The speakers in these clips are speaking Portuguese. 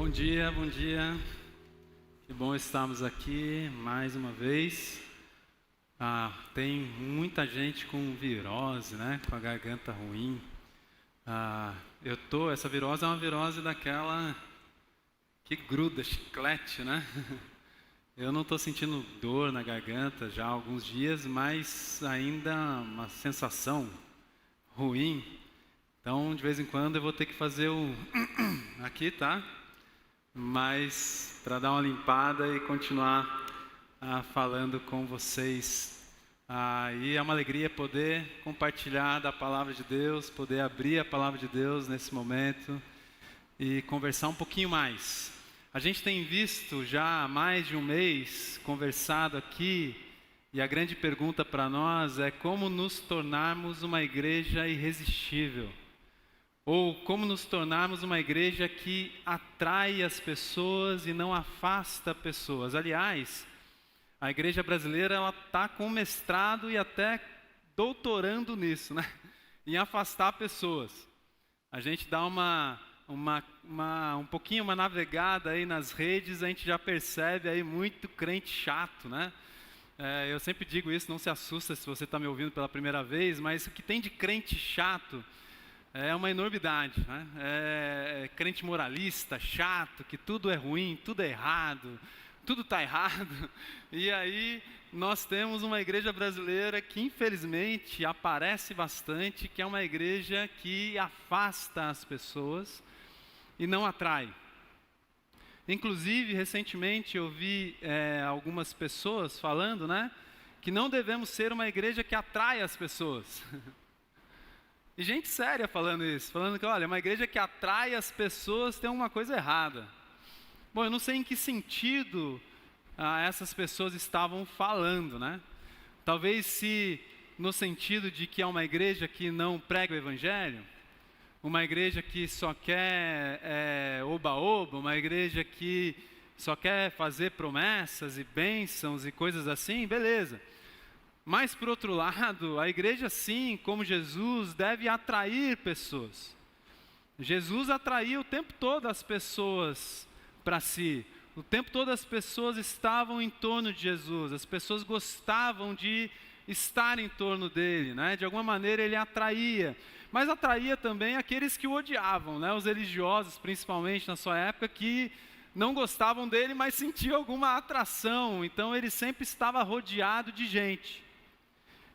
Bom dia, bom dia. Que bom estarmos aqui mais uma vez. Tem muita gente com virose, né? Com a garganta ruim. Essa virose é uma virose daquela que gruda, chiclete, né? Eu não estou sentindo dor na garganta já há alguns dias, mas ainda uma sensação ruim. Então, de vez em quando eu vou ter que fazer o aqui, tá? Mas para dar uma limpada e continuar falando com vocês. E é uma alegria poder compartilhar da palavra de Deus, poder abrir a palavra de Deus nesse momento e conversar um pouquinho mais. A gente tem visto já há mais de um mês, conversado aqui, e a grande pergunta para nós é como nos tornarmos uma igreja irresistível. Ou como nos tornarmos uma igreja que atrai as pessoas e não afasta pessoas. Aliás, a igreja brasileira ela está com mestrado e até doutorando nisso, né? Em afastar pessoas. A gente dá um pouquinho uma navegada aí nas redes, a gente já percebe aí muito crente chato, né? Eu sempre digo isso, não se assusta se você está me ouvindo pela primeira vez, mas o que tem de crente chato é uma enormidade, né? É crente moralista, chato, que tudo é ruim, tudo é errado, tudo está errado. E aí nós temos uma igreja brasileira que infelizmente aparece bastante, que é uma igreja que afasta as pessoas e não atrai. Inclusive, recentemente eu vi algumas pessoas falando, né, que não devemos ser uma igreja que atrai as pessoas. E gente séria falando isso, falando que, olha, uma igreja que atrai as pessoas tem uma coisa errada. Bom, eu não sei em que sentido essas pessoas estavam falando, né? Talvez se no sentido de que é uma igreja que não prega o evangelho, uma igreja que só quer oba-oba, uma igreja que só quer fazer promessas e bênçãos e coisas assim, beleza. Mas, por outro lado, a igreja, sim, como Jesus, deve atrair pessoas. Jesus atraiu o tempo todo as pessoas para si. O tempo todo as pessoas estavam em torno de Jesus. As pessoas gostavam de estar em torno dele, né? De alguma maneira ele atraía. Mas atraía também aqueles que o odiavam, né? Os religiosos, principalmente na sua época, que não gostavam dele, mas sentiam alguma atração. Então ele sempre estava rodeado de gente.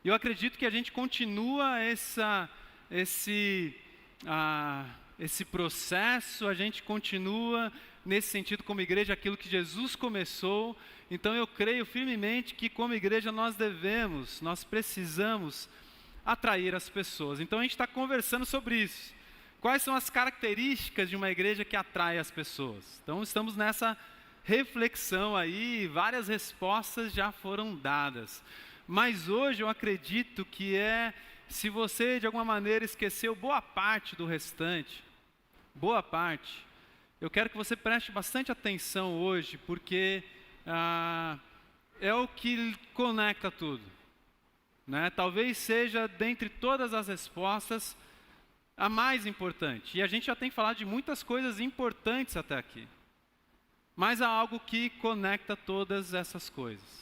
E eu acredito que a gente continua esse processo, a gente continua nesse sentido como igreja, aquilo que Jesus começou. Então eu creio firmemente que como igreja nós precisamos atrair as pessoas. Então a gente está conversando sobre isso. Quais são as características de uma igreja que atrai as pessoas? Então estamos nessa reflexão aí, várias respostas já foram dadas. Mas hoje eu acredito que se você de alguma maneira esqueceu boa parte do restante, eu quero que você preste bastante atenção hoje, porque é o que conecta tudo, né? Talvez seja, dentre todas as respostas, a mais importante. E a gente já tem falado de muitas coisas importantes até aqui, mas há algo que conecta todas essas coisas.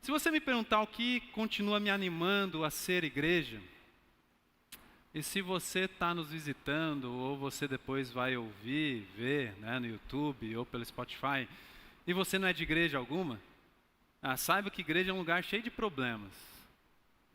Se você me perguntar o que continua me animando a ser igreja, e se você está nos visitando, ou você depois vai ouvir, ver, né, no YouTube ou pelo Spotify, e você não é de igreja alguma, saiba que igreja é um lugar cheio de problemas.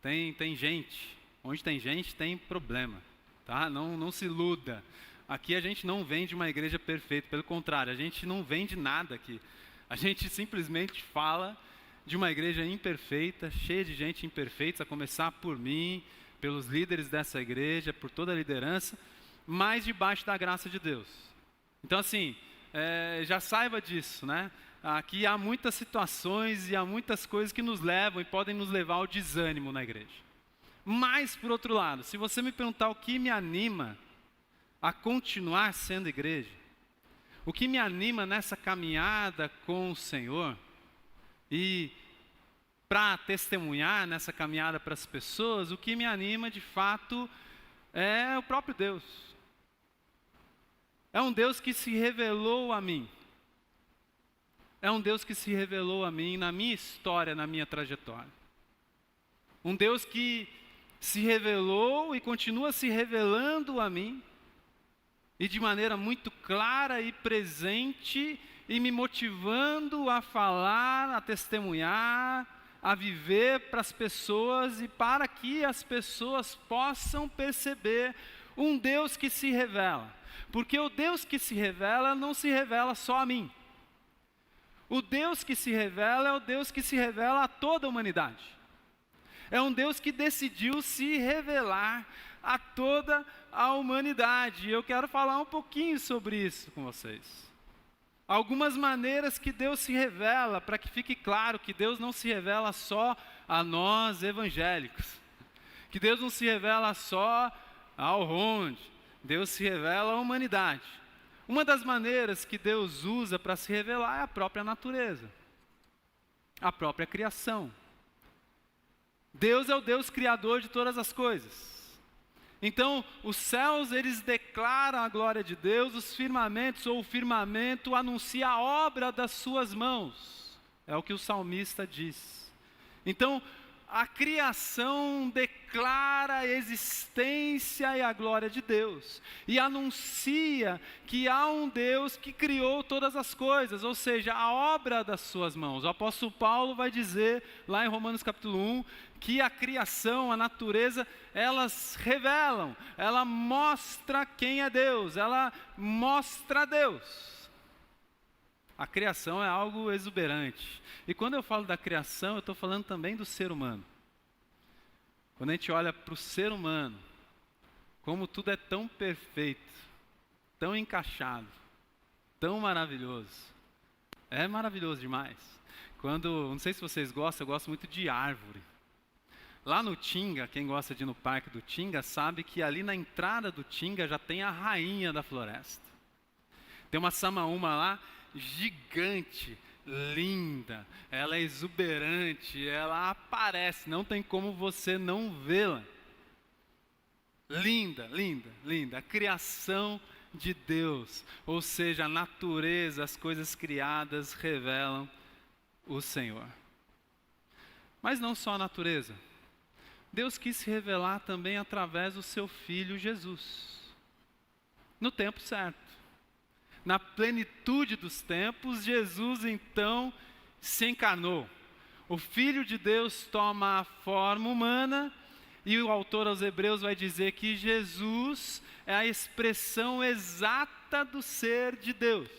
Tem gente, onde tem gente tem problema, tá? Não se iluda. Aqui a gente não vende uma igreja perfeita, pelo contrário, a gente não vende nada aqui. A gente simplesmente fala de uma igreja imperfeita, cheia de gente imperfeita, a começar por mim, pelos líderes dessa igreja, por toda a liderança, mas debaixo da graça de Deus. Então assim, já saiba disso, né? Aqui há muitas situações e há muitas coisas que nos levam e podem nos levar ao desânimo na igreja. Mas, por outro lado, se você me perguntar o que me anima a continuar sendo igreja, o que me anima nessa caminhada com o Senhor, e para testemunhar nessa caminhada para as pessoas, o que me anima de fato é o próprio Deus. É um Deus que se revelou a mim. É um Deus que se revelou a mim na minha história, na minha trajetória. Um Deus que se revelou e continua se revelando a mim, e de maneira muito clara e presente, e me motivando a falar, a testemunhar, a viver para as pessoas e para que as pessoas possam perceber um Deus que se revela. Porque o Deus que se revela não se revela só a mim. O Deus que se revela é o Deus que se revela a toda a humanidade. É um Deus que decidiu se revelar a toda a humanidade. E eu quero falar um pouquinho sobre isso com vocês. Algumas maneiras que Deus se revela, para que fique claro que Deus não se revela só a nós evangélicos. Que Deus não se revela só ao Ronde. Deus se revela à humanidade. Uma das maneiras que Deus usa para se revelar é a própria natureza. A própria criação. Deus é o Deus criador de todas as coisas. Então, os céus, eles declaram a glória de Deus, os firmamentos, ou o firmamento, anuncia a obra das suas mãos. É o que o salmista diz. Então, a criação declara a existência e a glória de Deus. E anuncia que há um Deus que criou todas as coisas, ou seja, a obra das suas mãos. O apóstolo Paulo vai dizer, lá em Romanos capítulo 1, que a criação, a natureza, elas revelam, ela mostra quem é Deus, ela mostra Deus. A criação é algo exuberante. E quando eu falo da criação, eu estou falando também do ser humano. Quando a gente olha para o ser humano, como tudo é tão perfeito, tão encaixado, tão maravilhoso. É maravilhoso demais. Não sei se vocês gostam, eu gosto muito de árvore. Lá no Tinga, quem gosta de ir no parque do Tinga, sabe que ali na entrada do Tinga já tem a rainha da floresta. Tem uma samaúma lá, gigante, linda, ela é exuberante, ela aparece, não tem como você não vê-la. Linda, linda, linda, a criação de Deus, ou seja, a natureza, as coisas criadas revelam o Senhor. Mas não só a natureza. Deus quis se revelar também através do seu Filho Jesus, no tempo certo. Na plenitude dos tempos, Jesus então se encarnou. O Filho de Deus toma a forma humana, e o autor aos Hebreus vai dizer que Jesus é a expressão exata do ser de Deus.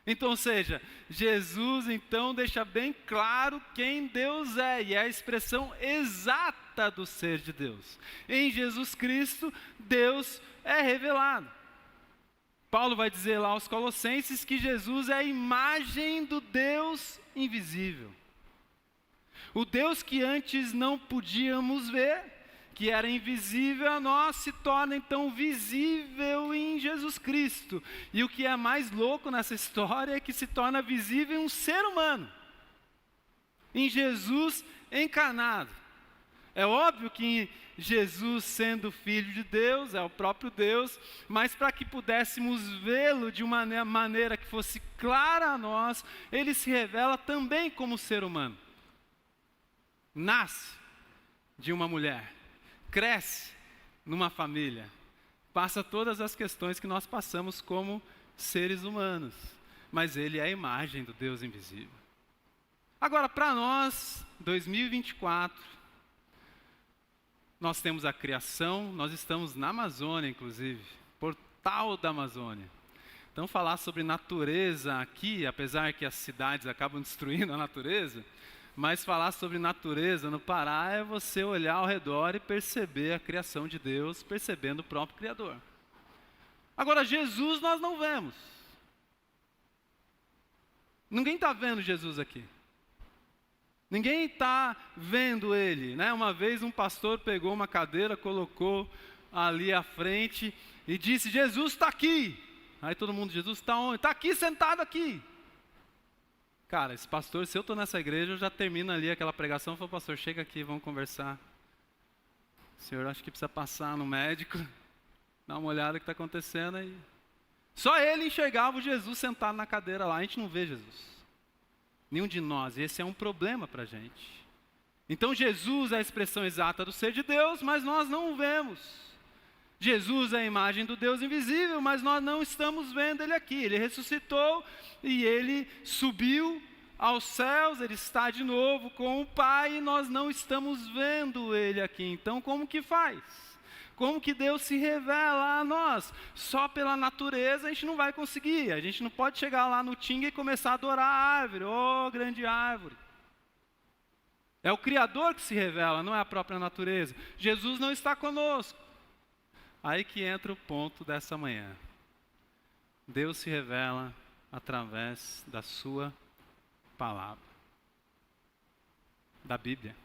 Então, ou seja, Jesus então deixa bem claro quem Deus é, e é a expressão exata do ser de Deus. Em Jesus Cristo, Deus é revelado. Paulo vai dizer lá aos Colossenses que Jesus é a imagem do Deus invisível. O Deus que antes não podíamos ver, que era invisível a nós, se torna então visível em Jesus Cristo. E o que é mais louco nessa história é que se torna visível em um ser humano, em Jesus encarnado. É óbvio que Jesus, sendo Filho de Deus, é o próprio Deus, mas para que pudéssemos vê-lo de uma maneira que fosse clara a nós, ele se revela também como ser humano. Nasce de uma mulher, cresce numa família, passa todas as questões que nós passamos como seres humanos, mas ele é a imagem do Deus invisível. Agora, para nós, 2024, nós temos a criação, nós estamos na Amazônia, inclusive, portal da Amazônia. Então, falar sobre natureza aqui, apesar que as cidades acabam destruindo a natureza, mas falar sobre natureza no Pará é você olhar ao redor e perceber a criação de Deus, percebendo o próprio Criador. Agora, Jesus nós não vemos. Ninguém está vendo Jesus aqui. Ninguém está vendo ele, né? Uma vez um pastor pegou uma cadeira, colocou ali à frente e disse: Jesus está aqui. Aí todo mundo: Jesus está onde? Está aqui, sentado aqui. Cara, esse pastor, se eu estou nessa igreja, eu já termino ali aquela pregação e falo: pastor, chega aqui, vamos conversar. O senhor acho que precisa passar no médico, dar uma olhada no que está acontecendo aí. Só ele enxergava o Jesus sentado na cadeira lá. A gente não vê Jesus. Nenhum de nós. E esse é um problema para a gente. Então Jesus é a expressão exata do ser de Deus, mas nós não o vemos. Jesus é a imagem do Deus invisível, mas nós não estamos vendo ele aqui. Ele ressuscitou e ele subiu aos céus, ele está de novo com o Pai e nós não estamos vendo ele aqui. Então como que faz? Como que Deus se revela a nós? Só pela natureza a gente não vai conseguir. A gente não pode chegar lá no Tinga e começar a adorar a árvore. Oh, grande árvore. É o Criador que se revela, não é a própria natureza. Jesus não está conosco. Aí que entra o ponto dessa manhã. Deus se revela através da sua palavra. Da Bíblia.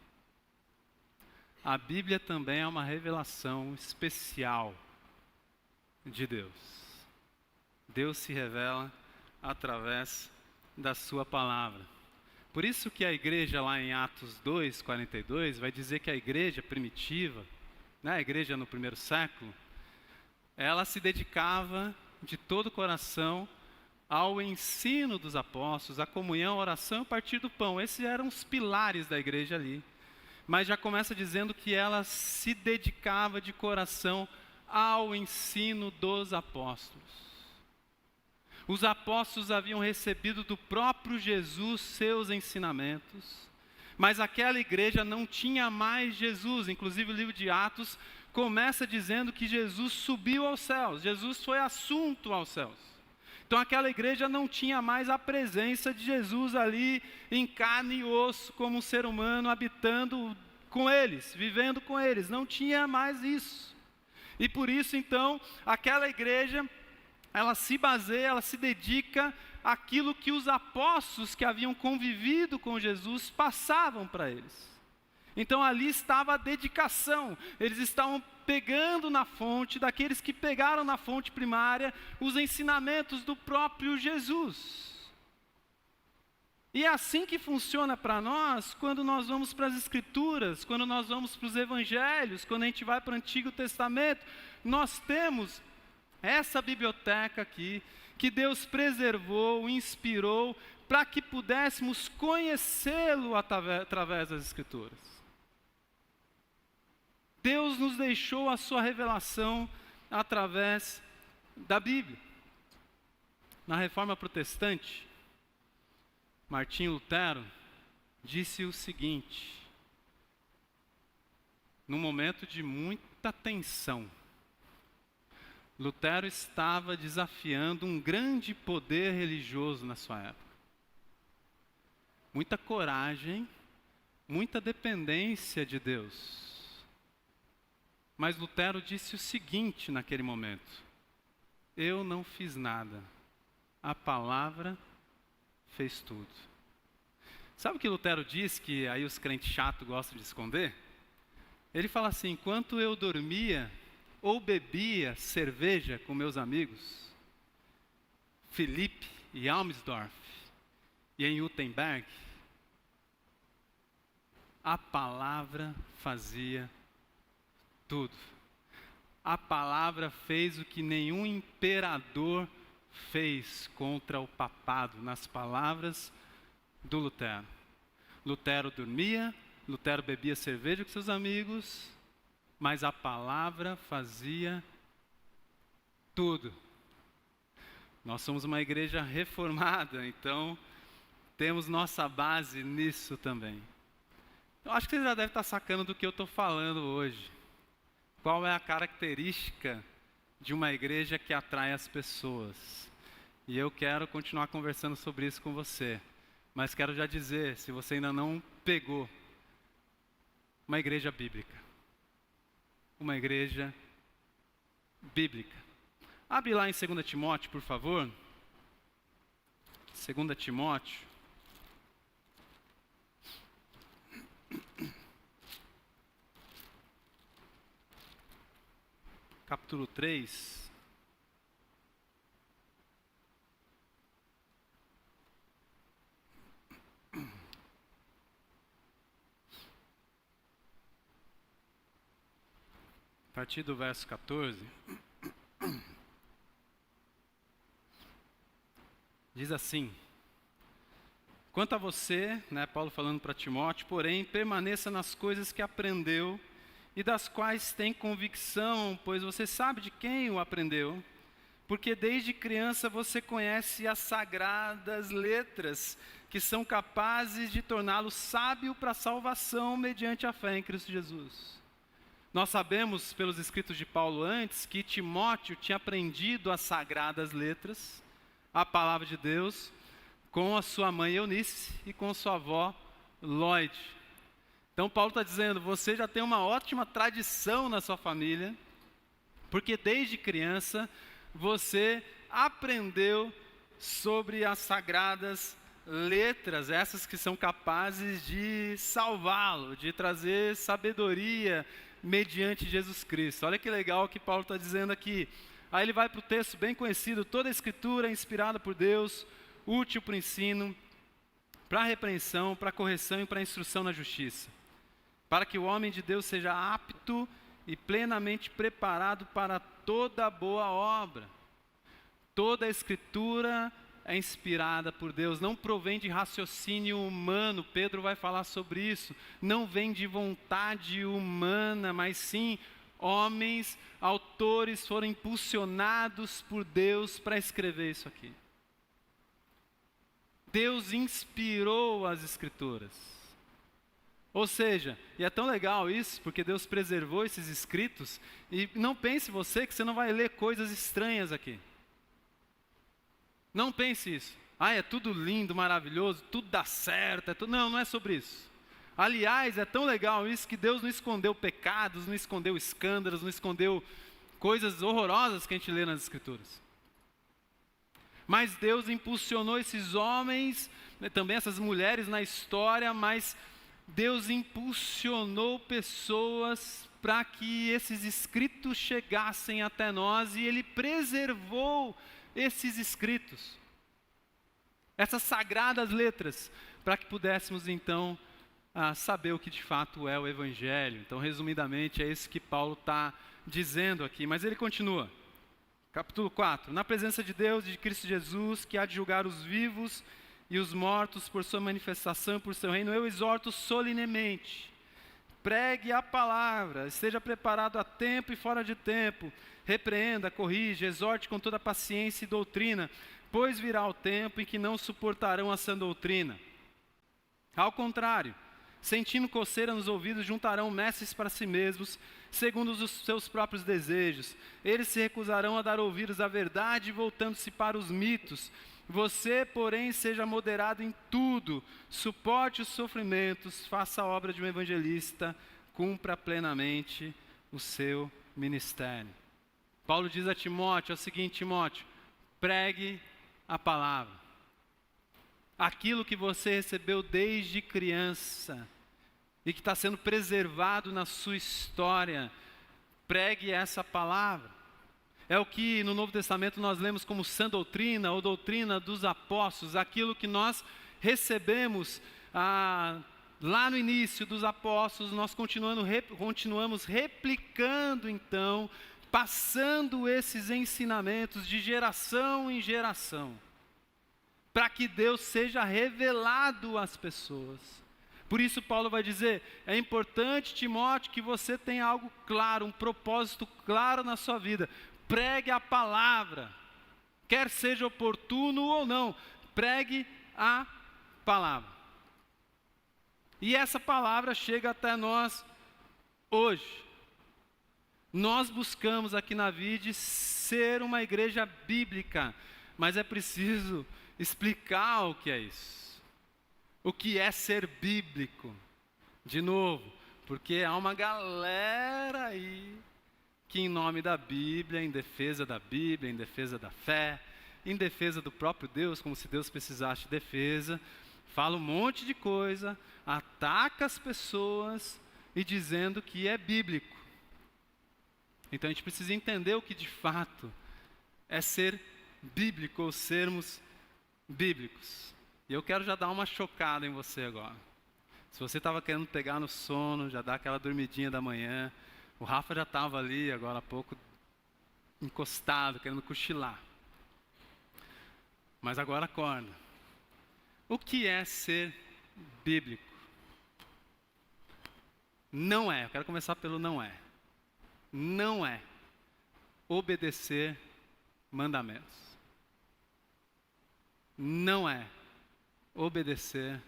A Bíblia também é uma revelação especial de Deus. Deus se revela através da sua palavra. Por isso que a igreja lá em Atos 2:42 vai dizer que a igreja primitiva, né, a igreja no primeiro século, ela se dedicava de todo o coração ao ensino dos apóstolos, à comunhão, à oração e ao partir do pão. Esses eram os pilares da igreja ali. Mas já começa dizendo que ela se dedicava de coração ao ensino dos apóstolos. Os apóstolos haviam recebido do próprio Jesus seus ensinamentos, mas aquela igreja não tinha mais Jesus. Inclusive o livro de Atos começa dizendo que Jesus subiu aos céus, Jesus foi assunto aos céus. Então aquela igreja não tinha mais a presença de Jesus ali em carne e osso, como um ser humano habitando com eles, vivendo com eles. Não tinha mais isso. E por isso então, aquela igreja, ela se baseia, ela se dedica àquilo que os apóstolos que haviam convivido com Jesus passavam para eles. Então ali estava a dedicação, eles estavam pegando na fonte, daqueles que pegaram na fonte primária, os ensinamentos do próprio Jesus. E é assim que funciona para nós, quando nós vamos para as Escrituras, quando nós vamos para os Evangelhos, quando a gente vai para o Antigo Testamento, nós temos essa biblioteca aqui, que Deus preservou, inspirou, para que pudéssemos conhecê-lo através das Escrituras. Deus nos deixou a sua revelação através da Bíblia. Na Reforma Protestante, Martinho Lutero disse o seguinte, num momento de muita tensão, Lutero estava desafiando um grande poder religioso na sua época. Muita coragem, muita dependência de Deus. Mas Lutero disse o seguinte naquele momento: eu não fiz nada, a palavra fez tudo. Sabe o que Lutero diz, que aí os crentes chatos gostam de esconder? Ele fala assim: enquanto eu dormia ou bebia cerveja com meus amigos, Filipe e Almsdorf, e em Wittenberg, a palavra fazia tudo. A palavra fez o que nenhum imperador fez contra o papado, nas palavras do Lutero. Lutero dormia, Lutero bebia cerveja com seus amigos, mas a palavra fazia tudo. Nós somos uma igreja reformada, então temos nossa base nisso também. Eu acho que você já deve estar sacando do que eu estou falando hoje. Qual é a característica de uma igreja que atrai as pessoas? E eu quero continuar conversando sobre isso com você. Mas quero já dizer, se você ainda não pegou, uma igreja bíblica. Uma igreja bíblica. Abre lá em 2 Timóteo, por favor. 2 Timóteo. Capítulo 3. A partir do verso 14. Diz assim: quanto a você, né, Paulo falando para Timóteo, porém, permaneça nas coisas que aprendeu e das quais tem convicção, pois você sabe de quem o aprendeu, porque desde criança você conhece as sagradas letras, que são capazes de torná-lo sábio para a salvação mediante a fé em Cristo Jesus. Nós sabemos, pelos escritos de Paulo antes, que Timóteo tinha aprendido as sagradas letras, a palavra de Deus, com a sua mãe Eunice e com sua avó Lloyd. Então Paulo está dizendo, você já tem uma ótima tradição na sua família, porque desde criança você aprendeu sobre as sagradas letras, essas que são capazes de salvá-lo, de trazer sabedoria mediante Jesus Cristo. Olha que legal o que Paulo está dizendo aqui. Aí ele vai para o texto bem conhecido: toda a escritura é inspirada por Deus, útil para o ensino, para a repreensão, para a correção e para a instrução na justiça, para que o homem de Deus seja apto e plenamente preparado para toda boa obra. Toda a escritura é inspirada por Deus, não provém de raciocínio humano, Pedro vai falar sobre isso, não vem de vontade humana, mas sim homens, autores foram impulsionados por Deus para escrever isso aqui. Deus inspirou as escrituras. Ou seja, e é tão legal isso, porque Deus preservou esses escritos, e não pense você que você não vai ler coisas estranhas aqui. Não pense isso. É tudo lindo, maravilhoso, tudo dá certo. Não, não é sobre isso. Aliás, é tão legal isso que Deus não escondeu pecados, não escondeu escândalos, não escondeu coisas horrorosas que a gente lê nas Escrituras. Mas Deus impulsionou esses homens, também essas mulheres na história, mas Deus impulsionou pessoas para que esses escritos chegassem até nós, e Ele preservou esses escritos, essas sagradas letras, para que pudéssemos então saber o que de fato é o Evangelho. Então, resumidamente, é isso que Paulo está dizendo aqui, mas ele continua. Capítulo 4, na presença de Deus e de Cristo Jesus, que há de julgar os vivos e os mortos por sua manifestação e por seu reino, eu exorto solenemente, pregue a palavra, esteja preparado a tempo e fora de tempo, repreenda, corrija, exorte com toda paciência e doutrina, pois virá o tempo em que não suportarão a sã doutrina. Ao contrário, sentindo coceira nos ouvidos, juntarão mestres para si mesmos, segundo os seus próprios desejos. Eles se recusarão a dar ouvidos à verdade, voltando-se para os mitos. Você, porém, seja moderado em tudo, suporte os sofrimentos, faça a obra de um evangelista, cumpra plenamente o seu ministério. Paulo diz a Timóteo, é o seguinte: Timóteo, pregue a palavra. Aquilo que você recebeu desde criança e que está sendo preservado na sua história, pregue essa palavra. É o que no Novo Testamento nós lemos como sã doutrina ou doutrina dos apóstolos, aquilo que nós recebemos lá no início dos apóstolos, nós continuamos replicando então, passando esses ensinamentos de geração em geração, para que Deus seja revelado às pessoas. Por isso Paulo vai dizer, é importante, Timóteo, que você tenha algo claro, um propósito claro na sua vida. Pregue a palavra, quer seja oportuno ou não, pregue a palavra. E essa palavra chega até nós hoje. Nós buscamos aqui na Vide ser uma igreja bíblica, mas é preciso explicar o que é isso. O que é ser bíblico? De novo, porque há uma galera aí que em nome da Bíblia, em defesa da Bíblia, em defesa da fé, em defesa do próprio Deus, como se Deus precisasse de defesa, fala um monte de coisa, ataca as pessoas e dizendo que é bíblico. Então a gente precisa entender o que de fato é ser bíblico ou sermos bíblicos. E eu quero já dar uma chocada em você agora. Se você estava querendo pegar no sono, já dar aquela dormidinha da manhã, o Rafa já estava ali agora há pouco encostado, querendo cochilar. Mas agora acorda. O que é ser bíblico? Não é, eu quero começar pelo não é. Não é obedecer mandamentos. Não é obedecer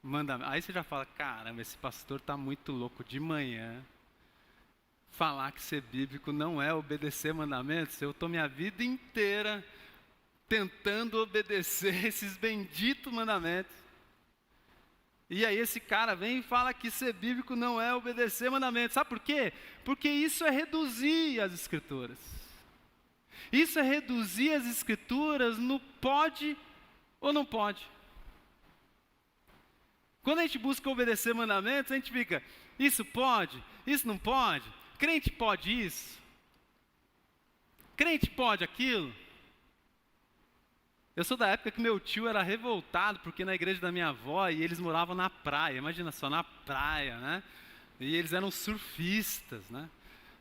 mandamentos. Aí você já fala, caramba, esse pastor está muito louco de manhã. Falar que ser bíblico não é obedecer mandamentos. Eu estou minha vida inteira tentando obedecer esses benditos mandamentos. E aí esse cara vem e fala que ser bíblico não é obedecer mandamentos. Sabe por quê? Porque isso é reduzir as escrituras. Isso é reduzir as escrituras no pode ou não pode. Quando a gente busca obedecer mandamentos, a gente fica, isso pode, isso não pode, crente pode isso, crente pode aquilo. Eu sou da época que meu tio era revoltado, porque na igreja da minha avó, e eles moravam na praia, imagina só, na praia, né? E eles eram surfistas, né?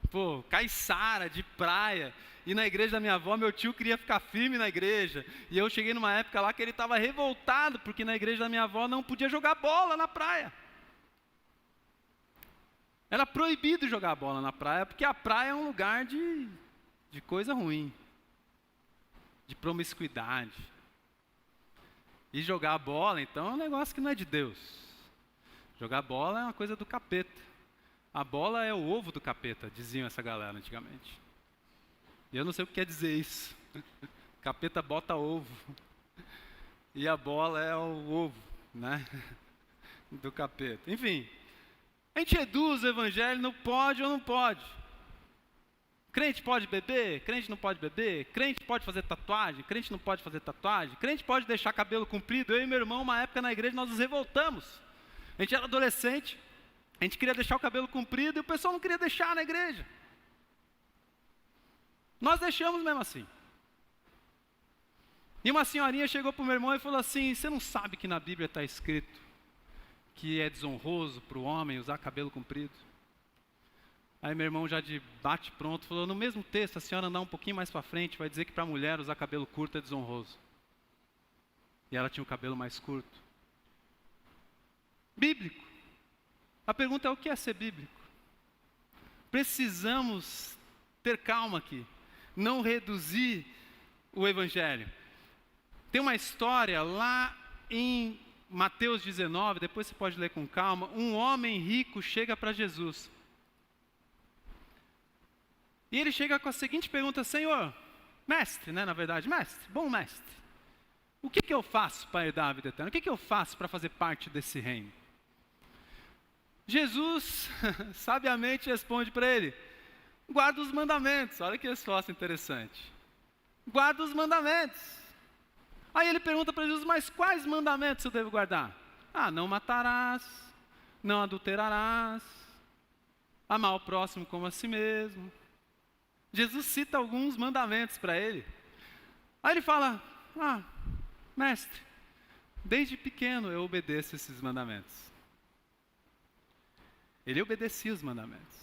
Pô, caiçara de praia. E na igreja da minha avó, meu tio queria ficar firme na igreja. E eu cheguei numa época lá que ele estava revoltado, porque na igreja da minha avó não podia jogar bola na praia. Era proibido jogar bola na praia, porque a praia é um lugar de coisa ruim. De promiscuidade. E jogar bola, então, é um negócio que não é de Deus. Jogar bola é uma coisa do capeta. A bola é o ovo do capeta, diziam essa galera antigamente. E eu não sei o que quer dizer isso. Capeta bota ovo. E a bola é o ovo, né? Do capeta. Enfim, a gente reduz o evangelho no pode ou não pode. Crente pode beber? Crente não pode beber? Crente pode fazer tatuagem? Crente não pode fazer tatuagem? Crente pode deixar cabelo comprido? Eu e meu irmão, uma época na igreja, nós nos revoltamos. A gente era adolescente, a gente queria deixar o cabelo comprido e o pessoal não queria deixar na igreja. Nós deixamos mesmo assim. E uma senhorinha chegou para o meu irmão e falou assim, você não sabe que na Bíblia está escrito que é desonroso para o homem usar cabelo comprido? Aí meu irmão já de bate pronto falou, no mesmo texto, a senhora andar um pouquinho mais para frente, vai dizer que para a mulher usar cabelo curto é desonroso. E ela tinha o cabelo mais curto. Bíblico. A pergunta é o que é ser bíblico? Precisamos ter calma aqui. Não reduzir o evangelho. Tem uma história lá em Mateus 19, depois você pode ler com calma. Um homem rico chega para Jesus. E ele chega com a seguinte pergunta, Senhor, mestre, né, na verdade, mestre, bom mestre, o que eu faço para herdar a vida eterna? O que eu faço para fazer parte desse reino? Jesus, sabiamente, responde para ele, guarda os mandamentos. Olha que resposta interessante. Guarda os mandamentos. Aí ele pergunta para Jesus, mas quais mandamentos eu devo guardar? Não matarás, não adulterarás, amar o próximo como a si mesmo. Jesus cita alguns mandamentos para ele. Aí ele fala, mestre, desde pequeno eu obedeço esses mandamentos. Ele obedecia os mandamentos.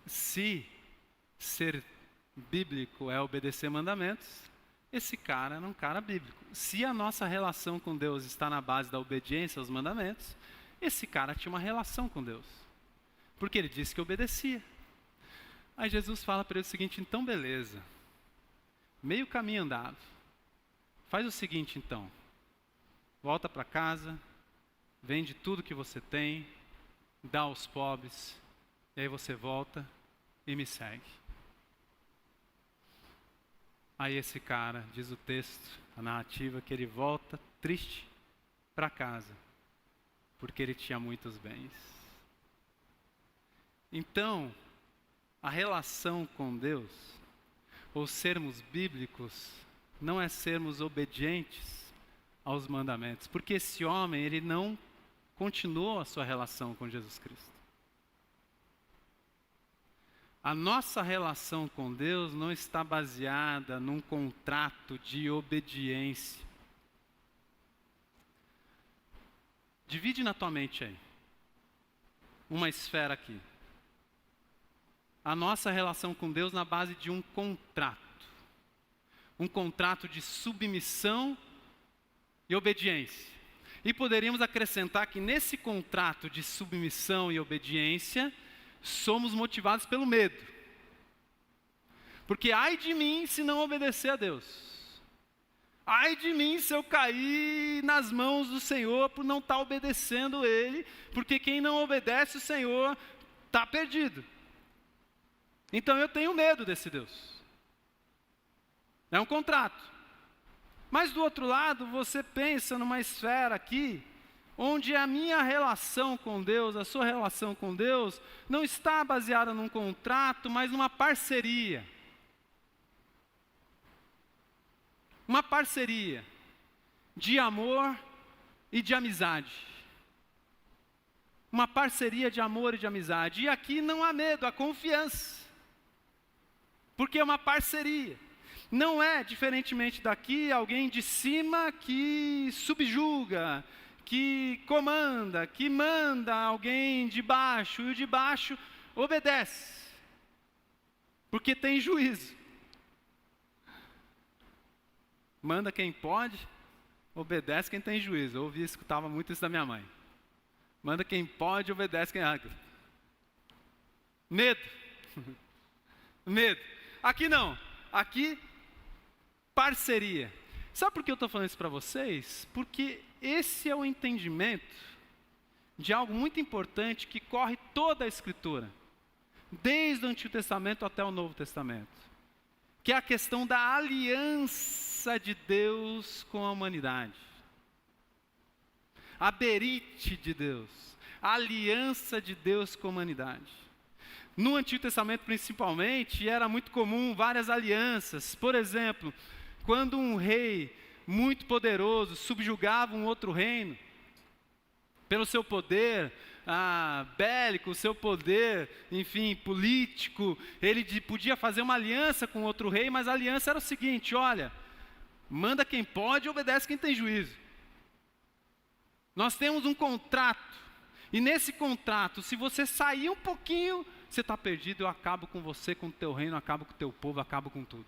Se ser bíblico é obedecer mandamentos, esse cara era um cara bíblico. Se a nossa relação com Deus está na base da obediência aos mandamentos, esse cara tinha uma relação com Deus. Porque ele disse que obedecia. Aí Jesus fala para ele o seguinte, então beleza. Meio caminho andado. Faz o seguinte então. Volta para casa, vende tudo que você tem, dá aos pobres, e aí você volta e me segue. Aí esse cara, diz o texto, a narrativa, que ele volta triste para casa, porque ele tinha muitos bens. Então, a relação com Deus, ou sermos bíblicos, não é sermos obedientes aos mandamentos, porque esse homem, ele não continuou a sua relação com Jesus Cristo. A nossa relação com Deus não está baseada num contrato de obediência. Divide na tua mente aí, uma esfera aqui. A nossa relação com Deus na base de um contrato. um contrato de submissão e obediência. E poderíamos acrescentar que nesse contrato de submissão e obediência, somos motivados pelo medo. Porque ai de mim se não obedecer a Deus. Ai de mim se eu cair nas mãos do Senhor por não estar obedecendo Ele, porque quem não obedece o Senhor está perdido. Então eu tenho medo desse Deus. É um contrato. Mas do outro lado, você pensa numa esfera aqui, onde a minha relação com Deus, a sua relação com Deus, não está baseada num contrato, mas numa parceria. Uma parceria de amor e de amizade. Uma parceria de amor e de amizade. E aqui não há medo, há confiança. Porque é uma parceria. Não é, diferentemente daqui, alguém de cima que subjuga, que comanda, que manda alguém de baixo, e o de baixo obedece, porque tem juízo. Manda quem pode, obedece quem tem juízo. Eu ouvi, escutava muito isso da minha mãe. Manda quem pode, obedece quem... Medo. Medo. Aqui não. Aqui, parceria. Sabe por que eu estou falando isso para vocês? Porque esse é o entendimento de algo muito importante que corre toda a Escritura, desde o Antigo Testamento até o Novo Testamento, que é a questão da aliança de Deus com a humanidade. A berite de Deus, a aliança de Deus com a humanidade. No Antigo Testamento, principalmente, era muito comum várias alianças. Por exemplo, quando um rei muito poderoso subjugava um outro reino, pelo seu poder bélico, o seu poder, enfim, político, ele podia fazer uma aliança com outro rei, mas a aliança era o seguinte: olha, manda quem pode e obedece quem tem juízo. Nós temos um contrato, e nesse contrato, se você sair um pouquinho, você está perdido, eu acabo com você, com o teu reino, acabo com o teu povo, acabo com tudo.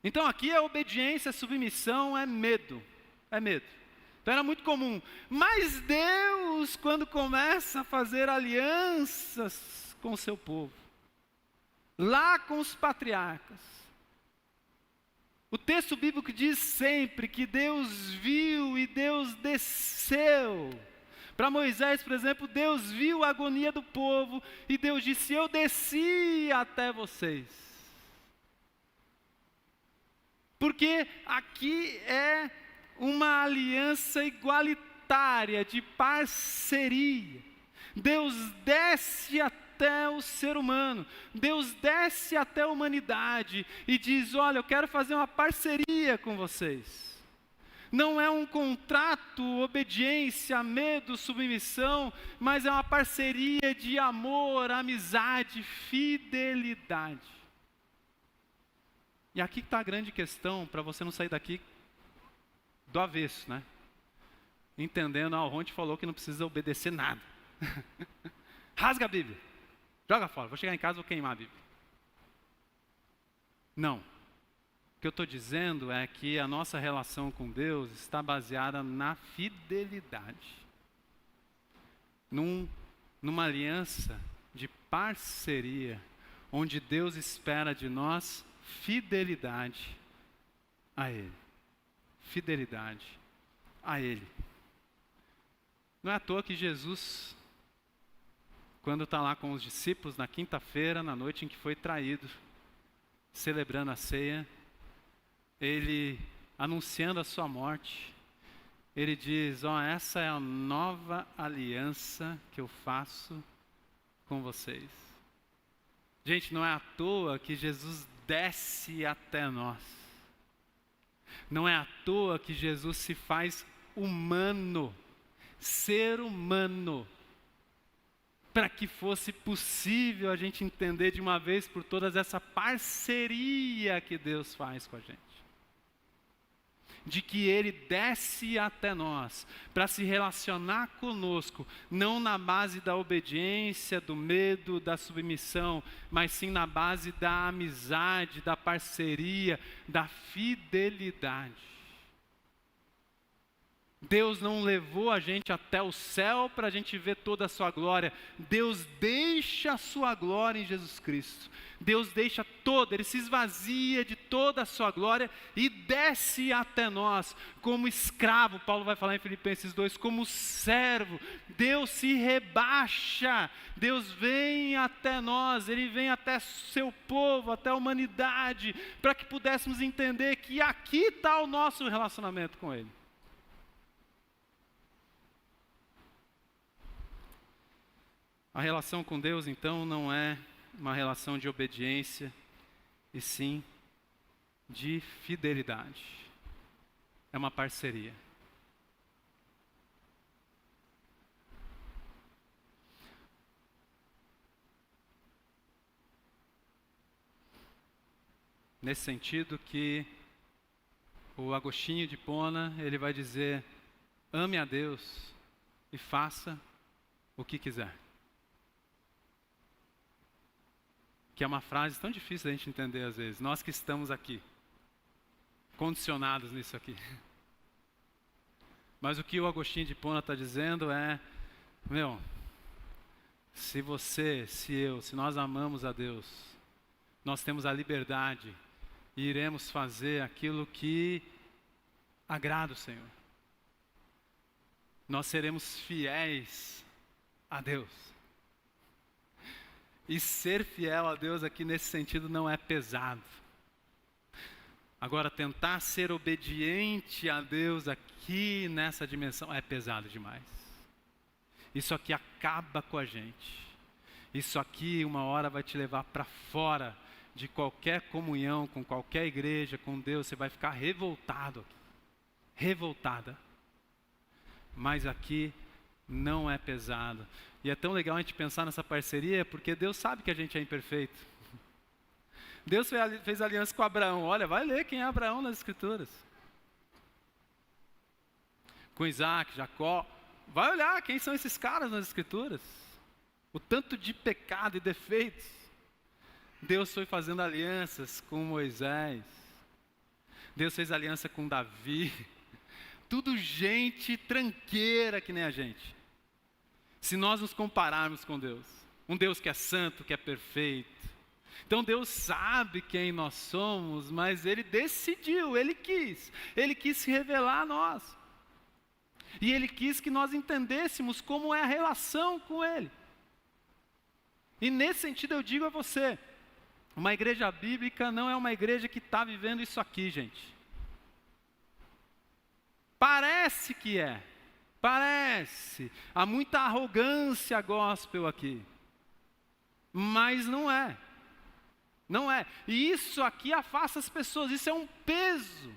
Então aqui a obediência, a submissão é medo. É medo. Então era muito comum. Mas Deus, quando começa a fazer alianças com o seu povo, lá com os patriarcas, o texto bíblico diz sempre que Deus viu e Deus desceu. Para Moisés, por exemplo, Deus viu a agonia do povo e Deus disse: eu desci até vocês. Porque aqui é uma aliança igualitária, de parceria. Deus desce até o ser humano, Deus desce até a humanidade e diz: olha, eu quero fazer uma parceria com vocês. Não é um contrato, obediência, medo, submissão, mas é uma parceria de amor, amizade, fidelidade. E aqui está a grande questão, para você não sair daqui do avesso, né? Entendendo, o Ronte falou que não precisa obedecer nada. Rasga a Bíblia, joga fora, vou chegar em casa e vou queimar a Bíblia. Não. O que eu estou dizendo é que a nossa relação com Deus está baseada na fidelidade. Numa aliança de parceria, onde Deus espera de nós fidelidade a Ele. Fidelidade a Ele. Não é à toa que Jesus, quando está lá com os discípulos na quinta-feira, na noite em que foi traído, celebrando a ceia, ele, anunciando a sua morte, ele diz: essa é a nova aliança que eu faço com vocês. Gente, não é à toa que Jesus desce até nós. Não é à toa que Jesus se faz humano, ser humano, para que fosse possível a gente entender de uma vez por todas essa parceria que Deus faz com a gente. de que Ele desce até nós para se relacionar conosco, não na base da obediência, do medo, da submissão, mas sim na base da amizade, da parceria, da fidelidade. Deus não levou a gente até o céu para a gente ver toda a sua glória. Deus deixa a sua glória em Jesus Cristo. Deus deixa toda, Ele se esvazia de toda a sua glória e desce até nós como escravo. Paulo vai falar em Filipenses 2, como servo. Deus se rebaixa, Deus vem até nós, Ele vem até seu povo, até a humanidade, para que pudéssemos entender que aqui está o nosso relacionamento com Ele. A relação com Deus, então, não é uma relação de obediência, e sim de fidelidade. É uma parceria. Nesse sentido que o Agostinho de Hipona, ele vai dizer: ame a Deus e faça o que quiser. Que é uma frase tão difícil da gente entender às vezes. Nós que estamos aqui, condicionados nisso aqui. Mas o que o Agostinho de Hipona está dizendo é: se você, se eu, se nós amamos a Deus, nós temos a liberdade e iremos fazer aquilo que agrada o Senhor. Nós seremos fiéis a Deus. E ser fiel a Deus aqui nesse sentido não é pesado. Agora, tentar ser obediente a Deus aqui nessa dimensão é pesado demais. Isso aqui acaba com a gente. Isso aqui uma hora vai te levar para fora de qualquer comunhão, com qualquer igreja, com Deus. Você vai ficar revoltado aqui. Revoltada. Mas aqui não é pesado. E é tão legal a gente pensar nessa parceria, porque Deus sabe que a gente é imperfeito. Deus fez aliança com Abraão. Olha, vai ler quem é Abraão nas Escrituras. Com Isaac, Jacó. Vai olhar quem são esses caras nas Escrituras. O tanto de pecado e defeitos. Deus foi fazendo alianças com Moisés. Deus fez aliança com Davi. Tudo gente tranqueira que nem a gente. Se nós nos compararmos com Deus, um Deus que é santo, que é perfeito. Então Deus sabe quem nós somos, mas Ele decidiu, Ele quis se revelar a nós. E Ele quis que nós entendêssemos como é a relação com Ele. E nesse sentido eu digo a você, uma igreja bíblica não é uma igreja que está vivendo isso aqui, gente. Parece que é. Parece, há muita arrogância gospel aqui, mas não é, e isso aqui afasta as pessoas, isso é um peso.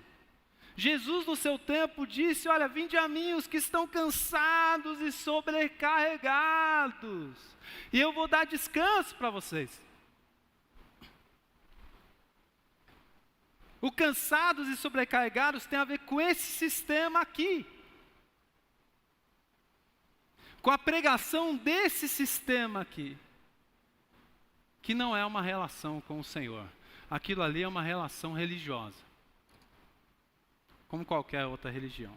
Jesus no seu tempo disse: olha, vinde a mim os que estão cansados e sobrecarregados, e eu vou dar descanso para vocês. O cansados e sobrecarregados tem a ver com esse sistema aqui. Com a pregação desse sistema aqui, que não é uma relação com o Senhor. Aquilo ali é uma relação religiosa, como qualquer outra religião.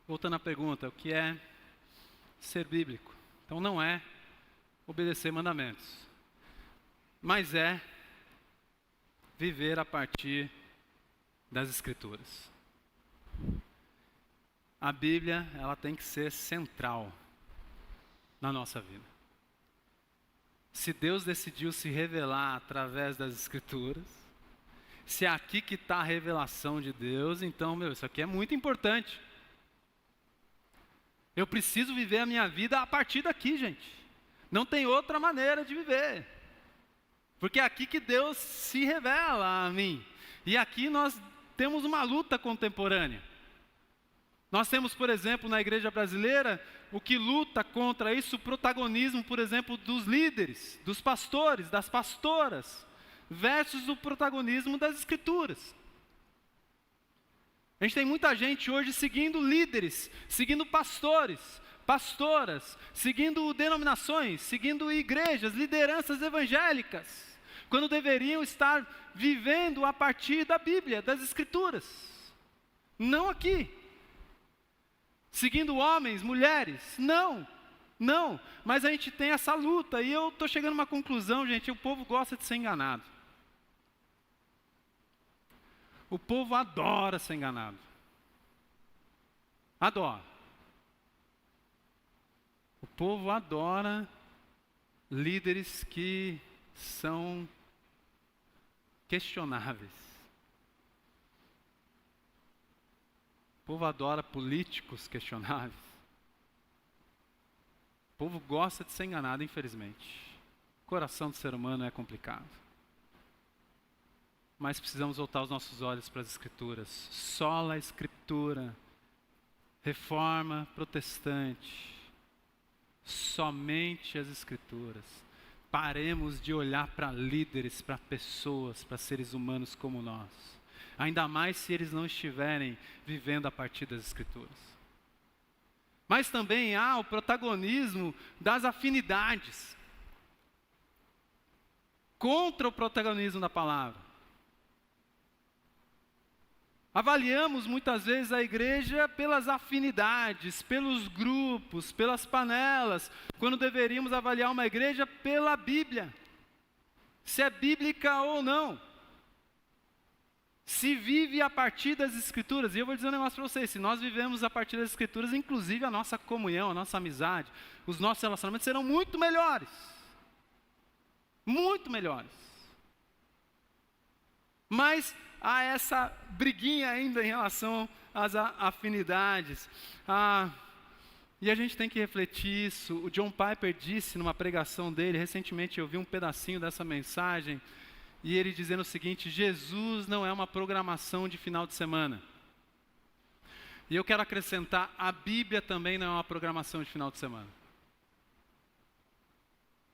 Voltando à pergunta, o que é ser bíblico? Então não é obedecer mandamentos, mas é viver a partir das Escrituras. A Bíblia, ela tem que ser central na nossa vida. Se Deus decidiu se revelar através das Escrituras, se é aqui que está a revelação de Deus, então, isso aqui é muito importante. Eu preciso viver a minha vida a partir daqui, gente. Não tem outra maneira de viver. Porque é aqui que Deus se revela a mim. E aqui nós temos uma luta contemporânea. Nós temos, por exemplo, na igreja brasileira, o que luta contra isso, o protagonismo, por exemplo, dos líderes, dos pastores, das pastoras, versus o protagonismo das Escrituras. A gente tem muita gente hoje seguindo líderes, seguindo pastores, pastoras, seguindo denominações, seguindo igrejas, lideranças evangélicas, quando deveriam estar vivendo a partir da Bíblia, das Escrituras. Não aqui. Seguindo homens, mulheres, não, mas a gente tem essa luta, e eu estou chegando a uma conclusão, gente, o povo gosta de ser enganado. O povo adora ser enganado. Adora. O povo adora líderes que são questionáveis. O povo adora políticos questionáveis. O povo gosta de ser enganado, infelizmente. O coração do ser humano é complicado. Mas precisamos voltar os nossos olhos para as Escrituras. Sola a Escritura. Reforma protestante. Somente as Escrituras. Paremos de olhar para líderes, para pessoas, para seres humanos como nós. Ainda mais se eles não estiverem vivendo a partir das Escrituras. Mas também há o protagonismo das afinidades. Contra o protagonismo da palavra. Avaliamos muitas vezes a igreja pelas afinidades, pelos grupos, pelas panelas, quando deveríamos avaliar uma igreja pela Bíblia, se é bíblica ou não, se vive a partir das Escrituras. E eu vou dizer um negócio para vocês: se nós vivemos a partir das Escrituras, inclusive a nossa comunhão, a nossa amizade, os nossos relacionamentos serão muito melhores. Muito melhores. Mas há essa briguinha ainda em relação às afinidades. E a gente tem que refletir isso. O John Piper disse numa pregação dele, recentemente eu vi um pedacinho dessa mensagem, e ele dizendo o seguinte: Jesus não é uma programação de final de semana. E eu quero acrescentar, a Bíblia também não é uma programação de final de semana.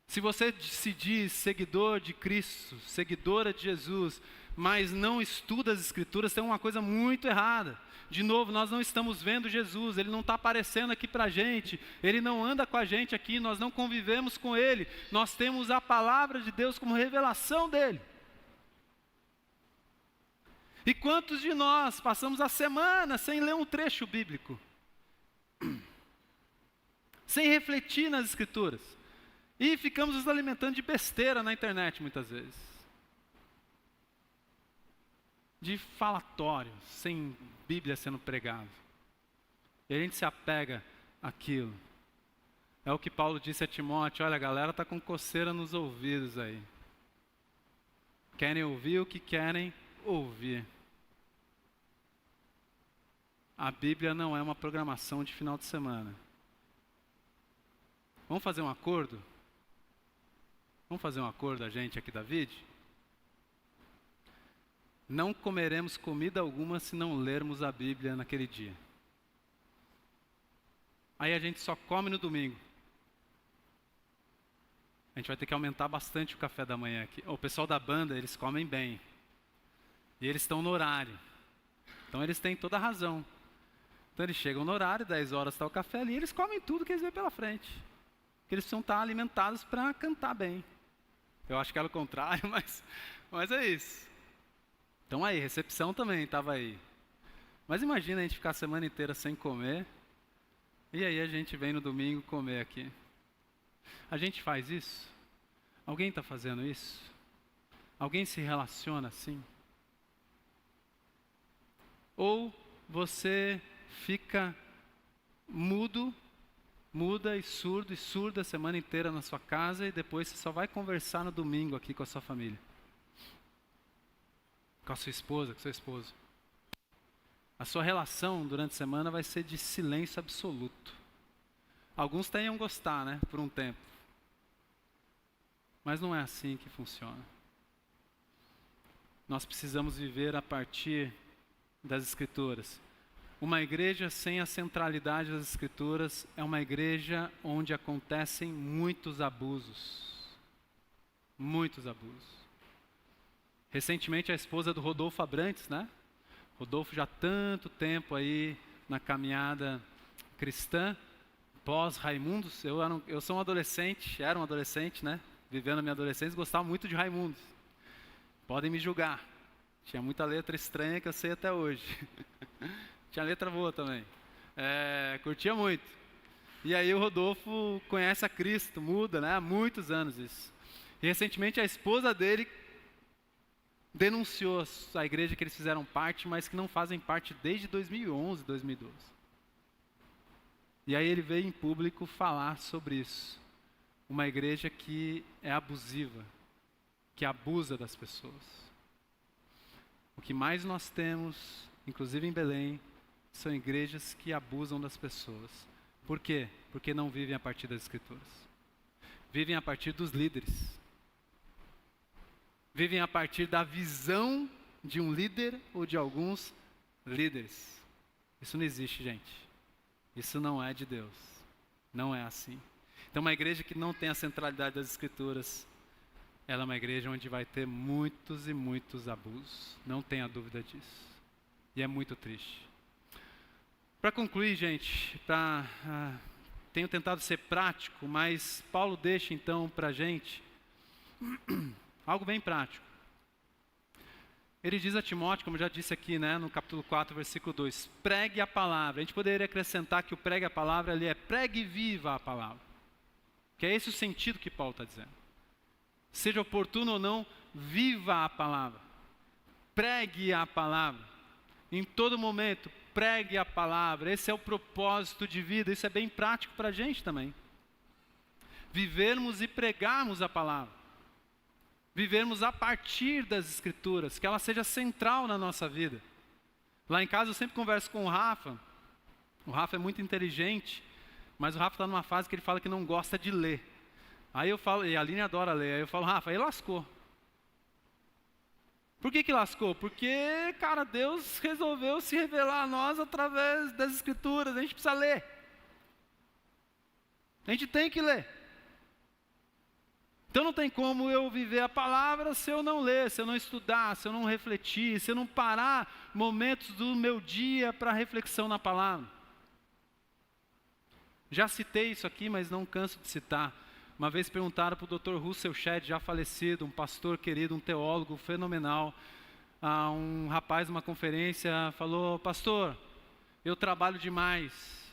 Se você se diz seguidor de Cristo, seguidora de Jesus, mas não estuda as Escrituras, tem uma coisa muito errada. De novo, nós não estamos vendo Jesus, Ele não está aparecendo aqui para a gente, Ele não anda com a gente aqui, nós não convivemos com Ele, nós temos a palavra de Deus como revelação dEle. E quantos de nós passamos a semana sem ler um trecho bíblico? Sem refletir nas Escrituras? E ficamos nos alimentando de besteira na internet muitas vezes. De falatório, sem Bíblia sendo pregado. E a gente se apega àquilo. É o que Paulo disse a Timóteo: olha, a galera está com coceira nos ouvidos aí. Querem ouvir o que querem ouvir. A Bíblia não é uma programação de final de semana. Vamos fazer um acordo? Vamos fazer um acordo, a gente aqui, David? Não comeremos comida alguma se não lermos a Bíblia naquele dia. Aí a gente só come no domingo. A gente vai ter que aumentar bastante o café da manhã aqui. O pessoal da banda, eles comem bem. E eles estão no horário. Então eles têm toda a razão. Então eles chegam no horário, 10 horas está o café ali, e eles comem tudo que eles vêem pela frente. Porque eles precisam estar alimentados para cantar bem. Eu acho que era o contrário, mas é isso. Então aí, recepção também estava aí. Mas imagina a gente ficar a semana inteira sem comer, e aí a gente vem no domingo comer aqui. A gente faz isso? Alguém está fazendo isso? Alguém se relaciona assim? Ou você fica muda e surda a semana inteira na sua casa, e depois você só vai conversar no domingo aqui com a sua família? Com a sua esposa, com o seu esposo. A sua relação durante a semana vai ser de silêncio absoluto. Alguns tenham gostar, né, por um tempo. Mas não é assim que funciona. Nós precisamos viver a partir das Escrituras. Uma igreja sem a centralidade das Escrituras é uma igreja onde acontecem muitos abusos. Muitos abusos. Recentemente a esposa do Rodolfo Abrantes, né? Rodolfo já há tanto tempo aí na caminhada cristã, pós-Raimundos. Eu sou um adolescente, era um adolescente, né? Vivendo a minha adolescência, gostava muito de Raimundos. Podem me julgar. Tinha muita letra estranha que eu sei até hoje. Tinha letra boa também. Curtia muito. E aí o Rodolfo conhece a Cristo, muda, né? Há muitos anos isso. E recentemente a esposa dele denunciou a igreja que eles fizeram parte, mas que não fazem parte desde 2011, 2012. E aí ele veio em público falar sobre isso. Uma igreja que é abusiva, que abusa das pessoas. O que mais nós temos, inclusive em Belém, são igrejas que abusam das pessoas. Por quê? Porque não vivem a partir das Escrituras. Vivem a partir dos líderes. Vivem a partir da visão de um líder ou de alguns líderes. Isso não existe, gente. Isso não é de Deus. Não é assim. Então, uma igreja que não tem a centralidade das Escrituras, ela é uma igreja onde vai ter muitos e muitos abusos. Não tenha dúvida disso. E é muito triste. Para concluir, gente, tenho tentado ser prático, mas Paulo deixa então para a gente algo bem prático. Ele diz a Timóteo, como eu já disse aqui, né, no capítulo 4, versículo 2, pregue a palavra. A gente poderia acrescentar que o pregue a palavra ali é pregue e viva a palavra. Que é esse o sentido que Paulo está dizendo. Seja oportuno ou não, viva a palavra. Pregue a palavra. Em todo momento, pregue a palavra. Esse é o propósito de vida. Isso é bem prático para a gente também. Vivermos e pregarmos a palavra. Vivermos a partir das Escrituras, que ela seja central na nossa vida. Lá em casa eu sempre converso com o Rafa. O Rafa é muito inteligente, mas o Rafa está numa fase que ele fala que não gosta de ler. Aí eu falo, e a Aline adora ler, aí eu falo, Rafa, aí lascou. Por que lascou? Porque, cara, Deus resolveu se revelar a nós através das Escrituras, a gente precisa ler. A gente tem que ler. Então não tem como eu viver a palavra se eu não ler, se eu não estudar, se eu não refletir, se eu não parar momentos do meu dia para reflexão na palavra. Já citei isso aqui, mas não canso de citar. Uma vez perguntaram para o Dr. Russell Shedd, já falecido, um pastor querido, um teólogo fenomenal, um rapaz numa conferência falou, pastor, eu trabalho demais.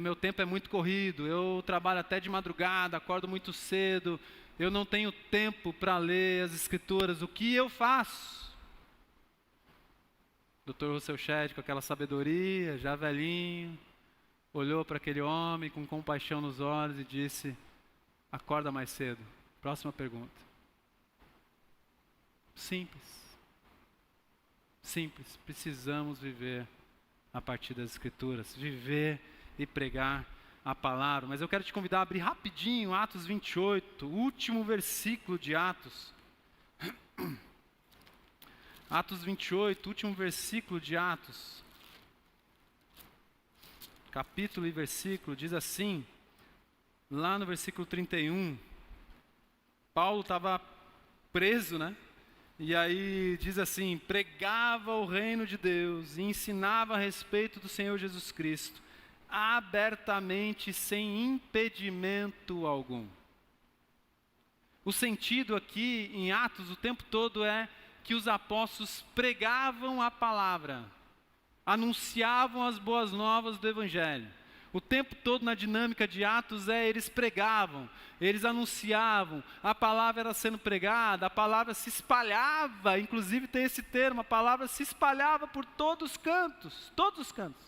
Meu tempo é muito corrido, eu trabalho até de madrugada, acordo muito cedo, eu não tenho tempo para ler as Escrituras, o que eu faço? Dr. Russell Shedd, com aquela sabedoria, já velhinho, olhou para aquele homem com compaixão nos olhos e disse, acorda mais cedo. Próxima pergunta. Simples. Simples, precisamos viver a partir das Escrituras, viver e pregar a palavra. Mas eu quero te convidar a abrir rapidinho Atos 28, o último versículo de Atos. Atos 28, último versículo de Atos. Capítulo e versículo, diz assim, lá no versículo 31, Paulo estava preso, né? E aí diz assim, pregava o reino de Deus e ensinava a respeito do Senhor Jesus Cristo, abertamente, sem impedimento algum. O sentido aqui em Atos o tempo todo é que os apóstolos pregavam a palavra, anunciavam as boas novas do Evangelho. O tempo todo na dinâmica de Atos eles pregavam, eles anunciavam, a palavra era sendo pregada, a palavra se espalhava, inclusive tem esse termo, a palavra se espalhava por todos os cantos, todos os cantos.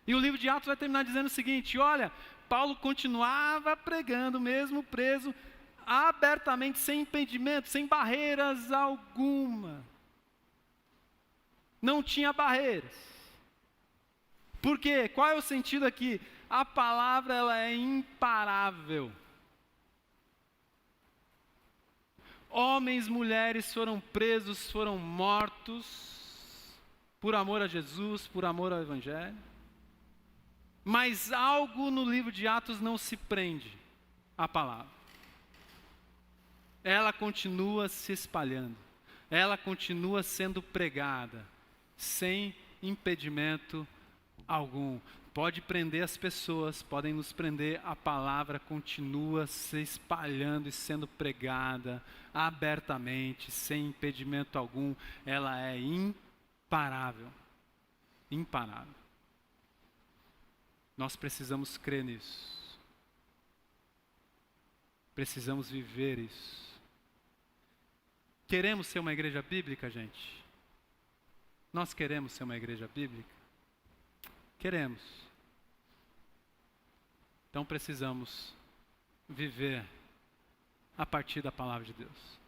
E o livro de Atos vai terminar dizendo o seguinte, olha, Paulo continuava pregando, mesmo preso, abertamente, sem impedimento, sem barreiras alguma. Não tinha barreiras. Por quê? Qual é o sentido aqui? A palavra ela é imparável. Homens, mulheres foram presos, foram mortos por amor a Jesus, por amor ao Evangelho. Mas algo no livro de Atos não se prende à palavra. ela continua se espalhando, ela continua sendo pregada, sem impedimento algum. Pode prender as pessoas, podem nos prender, a palavra continua se espalhando e sendo pregada abertamente, sem impedimento algum. Ela é imparável, imparável. Nós precisamos crer nisso, precisamos viver isso. Queremos ser uma igreja bíblica, gente? Nós queremos ser uma igreja bíblica? Queremos. Então precisamos viver a partir da palavra de Deus.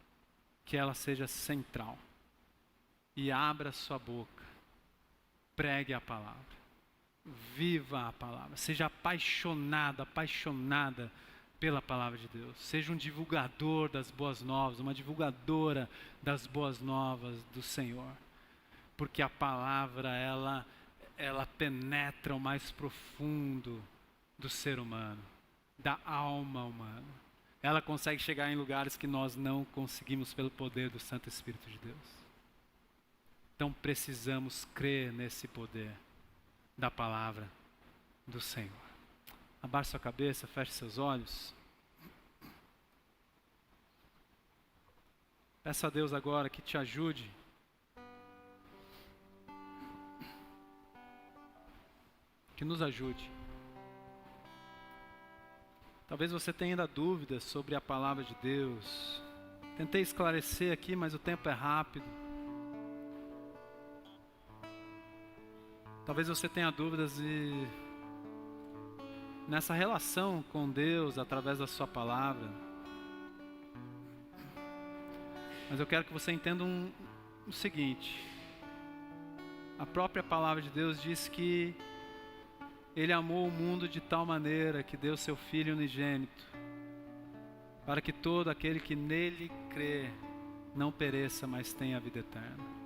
Que ela seja central. E abra sua boca. Pregue a palavra. Viva a palavra. Seja apaixonado, apaixonada pela palavra de Deus. Seja um divulgador das boas novas, uma divulgadora das boas novas do Senhor. Porque a palavra, ela penetra o mais profundo do ser humano, da alma humana. Ela consegue chegar em lugares que nós não conseguimos pelo poder do Santo Espírito de Deus. Então precisamos crer nesse poder da palavra do Senhor. Abaixe sua cabeça, feche seus olhos. Peça a Deus agora que te ajude que nos ajude. Talvez você tenha ainda dúvidas sobre a palavra de Deus. Tentei esclarecer aqui, mas o tempo é rápido. Talvez você tenha dúvidas nessa relação com Deus através da sua palavra. Mas eu quero que você entenda o seguinte. A própria palavra de Deus diz que Ele amou o mundo de tal maneira que deu seu Filho unigênito, para que todo aquele que nele crê não pereça, mas tenha a vida eterna.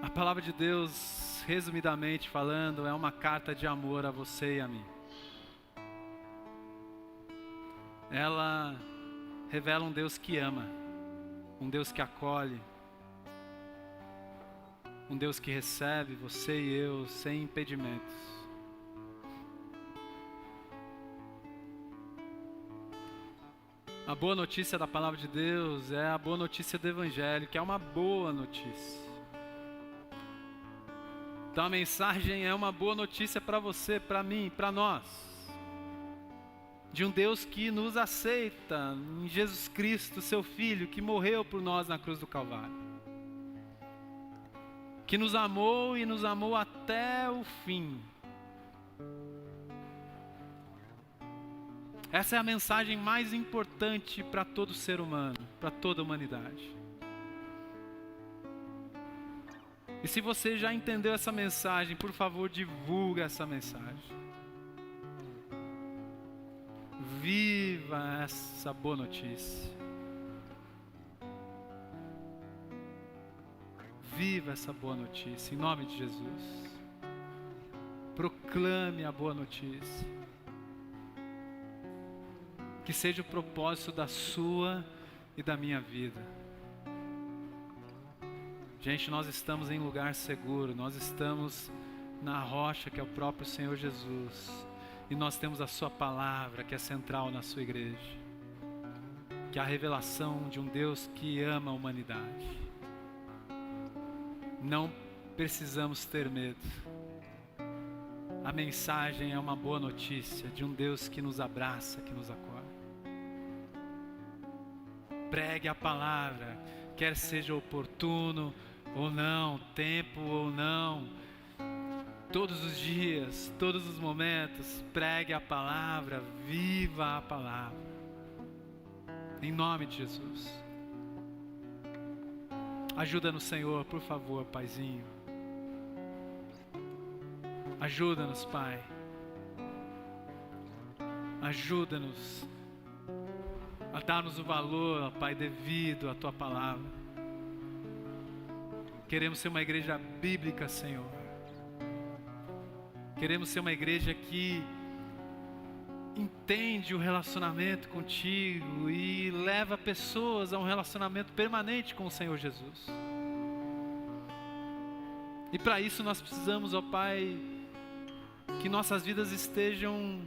A palavra de Deus, resumidamente falando, é uma carta de amor a você e a mim. Ela revela um Deus que ama, um Deus que acolhe, um Deus que recebe você e eu sem impedimentos. A boa notícia da palavra de Deus é a boa notícia do Evangelho, que é uma boa notícia. Então a mensagem é uma boa notícia para você, para mim, para nós. De um Deus que nos aceita em Jesus Cristo, seu Filho, que morreu por nós na cruz do Calvário. Que nos amou e nos amou até o fim. Essa é a mensagem mais importante para todo ser humano, para toda a humanidade. E se você já entendeu essa mensagem, por favor, divulga essa mensagem. Viva essa boa notícia. Viva essa boa notícia, em nome de Jesus. Proclame a boa notícia. Que seja o propósito da sua e da minha vida. Gente, nós estamos em lugar seguro, nós estamos na rocha que é o próprio Senhor Jesus. E nós temos a sua palavra que é central na sua igreja. Que é a revelação de um Deus que ama a humanidade. Não precisamos ter medo. A mensagem é uma boa notícia de um Deus que nos abraça, que nos acolhe. Pregue a palavra, quer seja oportuno ou não, tempo ou não, todos os dias, todos os momentos, pregue a palavra, viva a palavra, em nome de Jesus. Ajuda-nos, Senhor, por favor, Paizinho. Ajuda-nos, Pai. Ajuda-nos a dar-nos o valor, Pai, devido à Tua palavra. Queremos ser uma igreja bíblica, Senhor. Queremos ser uma igreja que entende o relacionamento contigo e leva pessoas a um relacionamento permanente com o Senhor Jesus. E para isso nós precisamos, ó Pai, que nossas vidas estejam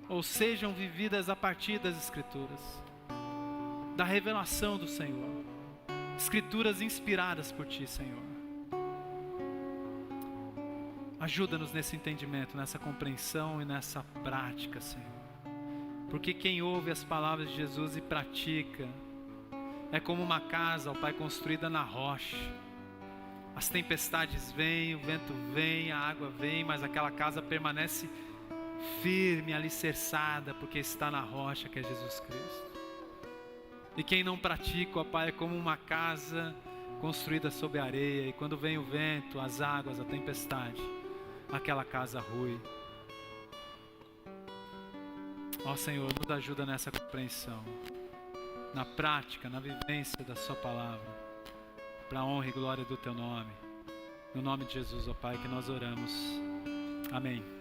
ou sejam vividas a partir das Escrituras, da revelação do Senhor, Escrituras inspiradas por Ti, Senhor. Ajuda-nos nesse entendimento, nessa compreensão e nessa prática, Senhor. Porque quem ouve as palavras de Jesus e pratica é como uma casa, ó Pai, construída na rocha. As tempestades vêm, o vento vem, a água vem, mas aquela casa permanece firme, alicerçada, porque está na rocha que é Jesus Cristo. E quem não pratica, ó Pai, é como uma casa construída sobre areia, e quando vem o vento, as águas, a tempestade, aquela casa rui. Ó Senhor, nos ajuda nessa compreensão, na prática, na vivência da Sua palavra, para a honra e glória do Teu nome. No nome de Jesus, ó Pai, que nós oramos. Amém.